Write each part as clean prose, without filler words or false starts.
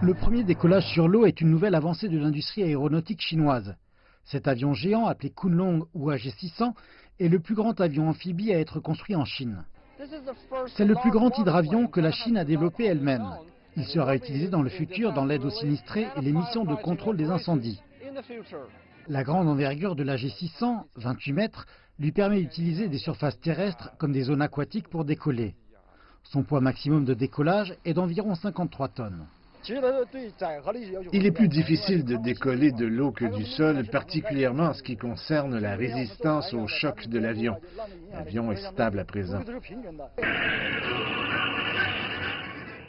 Le premier décollage sur l'eau est une nouvelle avancée de l'industrie aéronautique chinoise. Cet avion géant, appelé Kunlong ou AG600, est le plus grand avion amphibie à être construit en Chine. C'est le plus grand hydravion que la Chine a développé elle-même. Il sera utilisé dans le futur dans l'aide aux sinistrés et les missions de contrôle des incendies. La grande envergure de l'AG600, 28 mètres, lui permet d'utiliser des surfaces terrestres comme des zones aquatiques pour décoller. Son poids maximum de décollage est d'environ 53 tonnes. Il est plus difficile de décoller de l'eau que du sol, particulièrement en ce qui concerne la résistance au choc de l'avion. L'avion est stable à présent.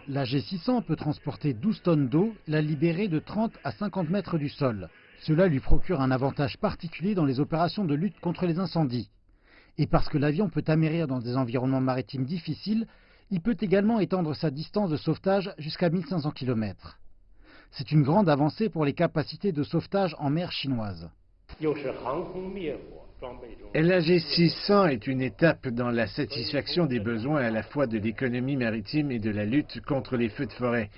La G600 peut transporter 12 tonnes d'eau, la libérer de 30 à 50 mètres du sol. Cela lui procure un avantage particulier dans les opérations de lutte contre les incendies. Et parce que l'avion peut amérir dans des environnements maritimes difficiles, il peut également étendre sa distance de sauvetage jusqu'à 1500 km. C'est une grande avancée pour les capacités de sauvetage en mer chinoise. L'AG600 est une étape dans la satisfaction des besoins à la fois de l'économie maritime et de la lutte contre les feux de forêt.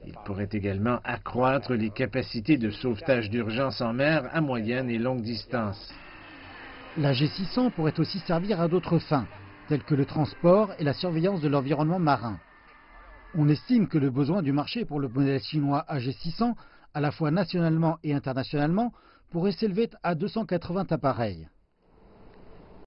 Il pourrait également accroître les capacités de sauvetage d'urgence en mer à moyenne et longue distance. La G600 pourrait aussi servir à d'autres fins, telles que le transport et la surveillance de l'environnement marin. On estime que le besoin du marché pour le modèle chinois AG600, à la fois nationalement et internationalement, pourrait s'élever à 280 appareils.